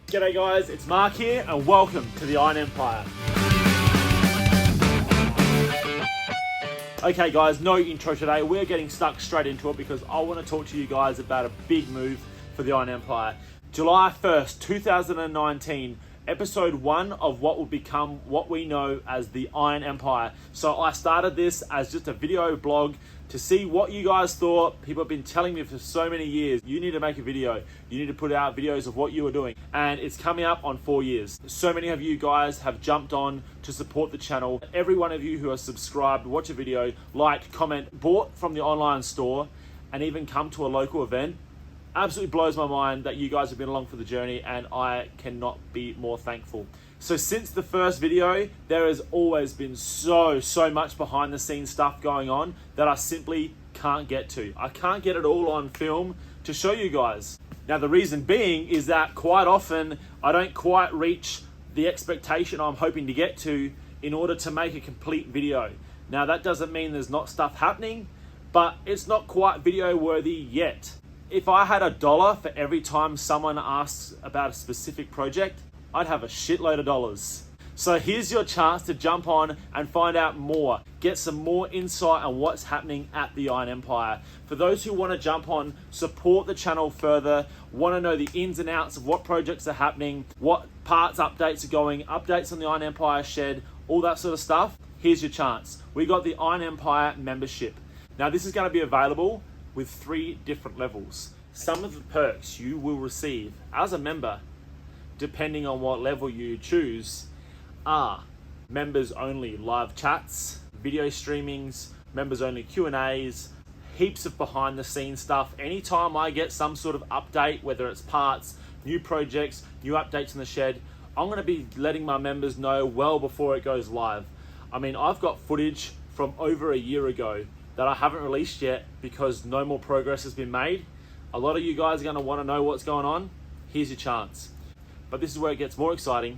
G'day guys, it's Mark here and welcome to the Iron Empire. Okay guys, no intro today. We're getting stuck straight into it because I want to talk to you guys about a big move for the Iron Empire. July 1st, 2019, episode 1 of what will become what we know as the Iron Empire. So I started this as just a video blog to see what you guys thought. People have been telling me for so many years, you need to make a video. You need to put out videos of what you are doing. And it's coming up on 4 years. So many of you guys have jumped on to support the channel. Every one of you who has subscribed, watch a video, liked, comment, bought from the online store, and even come to a local event. Absolutely blows my mind that you guys have been along for the journey, and I cannot be more thankful. So since the first video, there has always been so much behind the scenes stuff going on that I simply can't get to. I can't get it all on film to show you guys. Now the reason being is that quite often I don't quite reach the expectation I'm hoping to get to in order to make a complete video. Now that doesn't mean there's not stuff happening, but it's not quite video worthy yet. If I had $1 for every time someone asks about a specific project, I'd have a shitload of dollars. So here's your chance to jump on and find out more, get some more insight on what's happening at the Iron Empire. For those who want to jump on, support the channel further, want to know the ins and outs of what projects are happening, what parts updates are going, updates on the Iron Empire shed, all that sort of stuff, here's your chance. We got the Iron Empire membership. Now this is going to be available with 3 different levels. Some of the perks you will receive as a member, depending on what level you choose, are members only live chats, video streamings, members only Q&As, heaps of behind the scenes stuff. Anytime I get some sort of update, whether it's parts, new projects, new updates in the shed, I'm going to be letting my members know well before it goes live. I mean, I've got footage from over a year ago that I haven't released yet because no more progress has been made. A lot of you guys are going to want to know what's going on. Here's your chance. But this is where it gets more exciting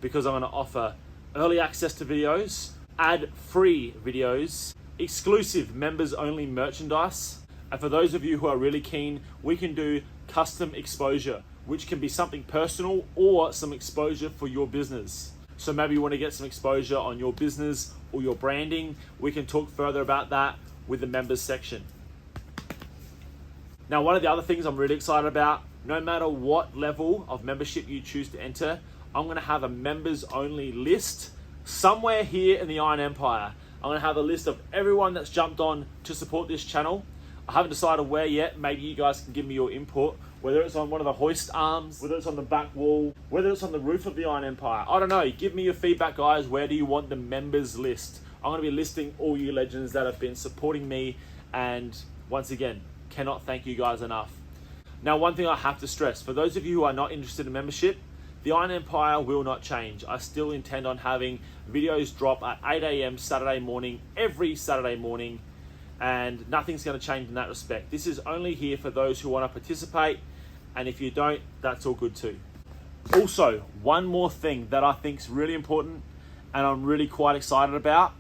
because I'm going to offer early access to videos, ad-free videos, exclusive members-only merchandise, and for those of you who are really keen, we can do custom exposure, which can be something personal or some exposure for your business. So maybe you want to get some exposure on your business or your branding. We can talk further about that with the members section. Now, one of the other things I'm really excited about, no matter what level of membership you choose to enter, I'm going to have a members only list somewhere here in the Iron Empire. I'm going to have a list of everyone that's jumped on to support this channel. I haven't decided where yet. Maybe you guys can give me your input, whether it's on one of the hoist arms, whether it's on the back wall, whether it's on the roof of the Iron Empire. I don't know. Give me your feedback, guys. Where do you want the members list? I'm going to be listing all you legends that have been supporting me, and once again, cannot thank you guys enough. Now, one thing I have to stress, for those of you who are not interested in membership, the Iron Empire will not change. I still intend on having videos drop at 8 a.m. Saturday morning, every Saturday morning, and nothing's going to change in that respect. This is only here for those who want to participate, and if you don't, that's all good too. Also, one more thing that I think is really important and I'm really quite excited about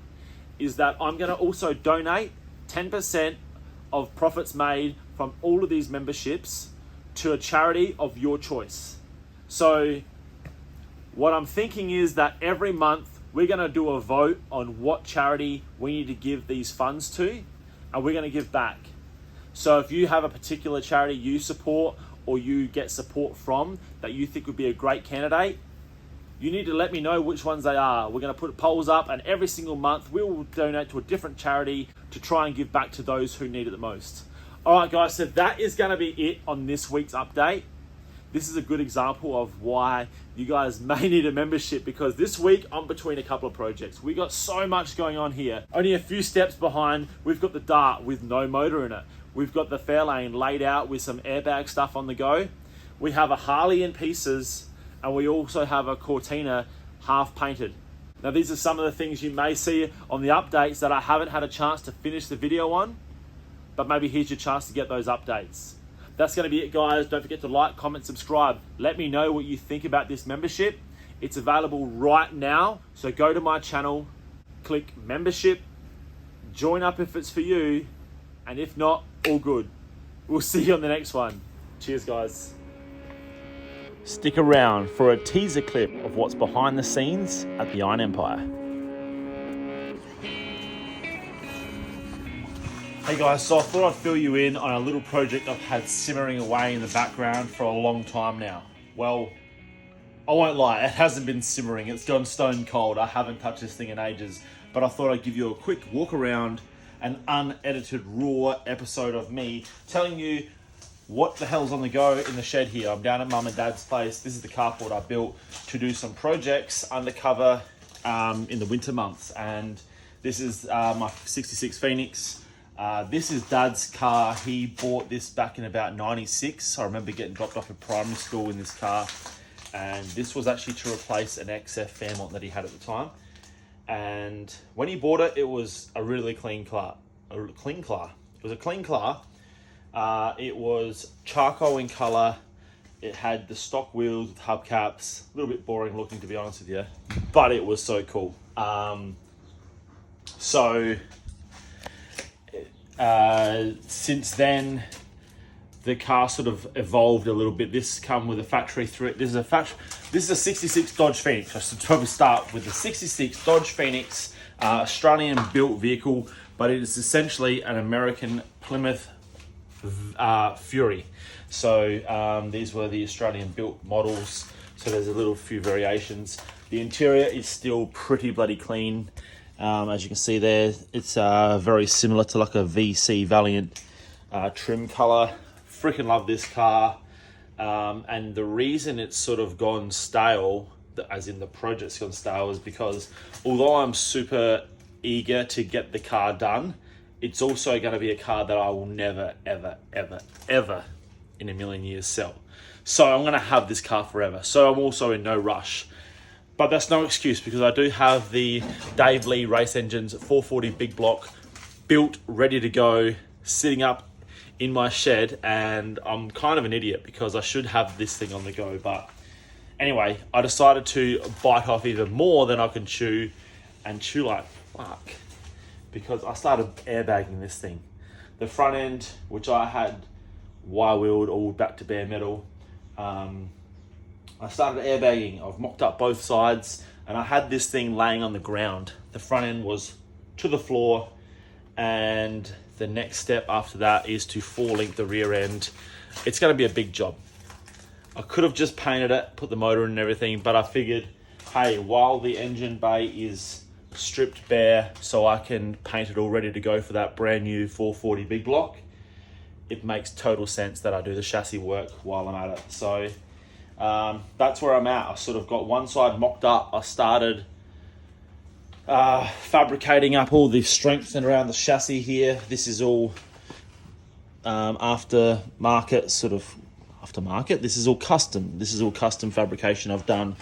is that I'm going to also donate 10% of profits made from all of these memberships to a charity of your choice. So what I'm thinking is that every month we're going to do a vote on what charity we need to give these funds to, and we're going to give back. So if you have a particular charity you support or you get support from that you think would be a great candidate, you need to let me know which ones they are. We're going to put polls up, and every single month we will donate to a different charity to try and give back to those who need it the most. All right, guys, so that is going to be it on this week's update. This is a good example of why you guys may need a membership, because this week I'm between a couple of projects. We got so much going on here. Only a few steps behind, we've got the Dart with no motor in it. We've got the Fairlane laid out with some airbag stuff on the go. We have a Harley in pieces, and we also have a Cortina half painted. Now, these are some of the things you may see on the updates that I haven't had a chance to finish the video on, but maybe here's your chance to get those updates. That's going to be it, guys. Don't forget to like, comment, subscribe. Let me know what you think about this membership. It's available right now. So go to my channel, click membership, join up if it's for you, and if not, all good. We'll see you on the next one. Cheers, guys. Stick around for a teaser clip of what's behind the scenes at the Iron Empire. Hey guys, so I thought I'd fill you in on a little project I've had simmering away in the background for a long time now. Well, I won't lie, it hasn't been simmering, it's gone stone cold. I haven't touched this thing in ages, but I thought I'd give you a quick walk around, an unedited, raw episode of me telling you what the hell's on the go in the shed here. I'm down at Mum and Dad's place. This is the carport I built to do some projects undercover in the winter months. And this is my 66 Phoenix. This is Dad's car. He bought this back in about 96. I remember getting dropped off at primary school in this car. And this was actually to replace an XF Fairmont that he had at the time. And when he bought it, it was a really clean car. It was a clean car. It was charcoal in colour. It had the stock wheels with hubcaps. A little bit boring looking, to be honest with you, but it was so cool. Since then, the car sort of evolved a little bit. This come with a factory through it. This is a 66 Dodge Phoenix. I should probably start with the 66 Dodge Phoenix, Australian built vehicle, but it is essentially an American Plymouth Fury. So these were the Australian built models. So there's a little few variations. The interior is still pretty bloody clean. As you can see there, it's very similar to like a VC Valiant trim color. Freaking love this car. And the reason it's sort of gone stale, as in the project's gone stale, is because although I'm super eager to get the car done, it's also going to be a car that I will never, ever, ever, ever in a million years sell. So I'm going to have this car forever. So I'm also in no rush. But that's no excuse, because I do have the Dave Lee Race Engines 440 big block built, ready to go, sitting up in my shed. And I'm kind of an idiot because I should have this thing on the go. But anyway, I decided to bite off even more than I can chew, and chew like fuck. Because I started airbagging this thing. The front end, which I had wire-wheeled all back to bare metal, I started airbagging. I've mocked up both sides, and I had this thing laying on the ground. The front end was to the floor, and the next step after that is to full link the rear end. It's going to be a big job. I could have just painted it, put the motor in and everything, but I figured, hey, while the engine bay is stripped bare so I can paint it all ready to go for that brand new 440 big block, it makes total sense that I do the chassis work while I'm at it. So that's where I'm at. I sort of got one side mocked up. I started fabricating up all the strength and around the chassis here. This is all aftermarket. This is all custom. This is all custom fabrication I've done.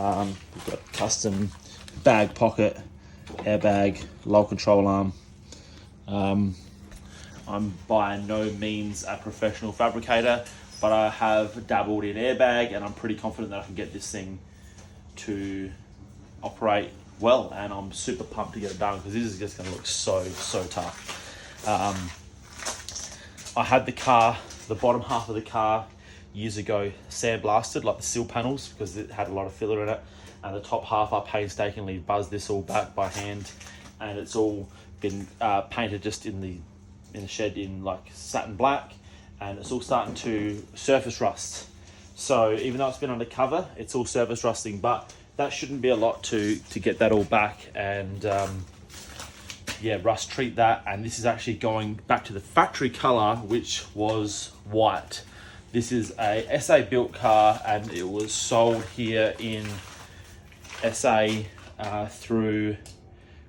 We've got custom bag pocket, airbag, low control arm. I'm by no means a professional fabricator, but I have dabbled in airbag, and I'm pretty confident that I can get this thing to operate well, and I'm super pumped to get it done because this is just going to look so tough. I had the bottom half of the car years ago sandblasted, like the sill panels, because it had a lot of filler in it. And the top half, I painstakingly buzzed this all back by hand, and it's all been painted just in the shed in like satin black, and it's all starting to surface rust. So even though it's been undercover, it's all surface rusting, but that shouldn't be a lot to get that all back and rust treat that. And this is actually going back to the factory color, which was white. This is a SA built car, and it was sold here in SA through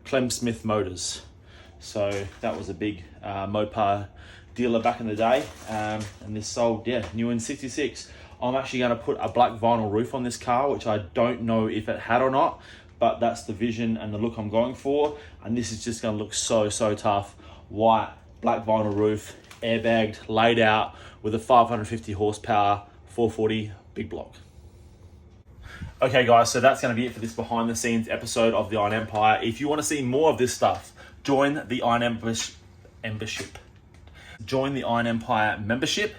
Clem Smith Motors. So that was a big Mopar dealer back in the day, and this sold new in 66. I'm actually going to put a black vinyl roof on this car, which I don't know if it had or not, but that's the vision and the look I'm going for. And this is just going to look so tough. White, black vinyl roof, airbagged, laid out with a 550 horsepower 440 big block. Okay guys, so that's going to be it for this behind the scenes episode of the Iron Empire. If you want to see more of this stuff, join the Iron membership. Join the Iron Empire membership,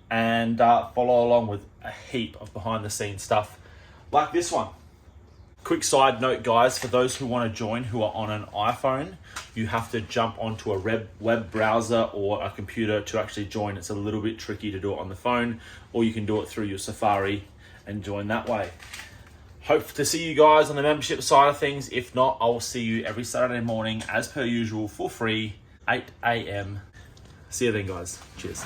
and follow along with a heap of behind the scenes stuff like this one. Quick side note, guys, for those who want to join who are on an iPhone, you have to jump onto a web browser or a computer to actually join. It's a little bit tricky to do it on the phone, or you can do it through your Safari and join that way. Hope to see you guys on the membership side of things. If not, I will see you every Saturday morning as per usual for free, 8 a.m. See you then, guys. Cheers.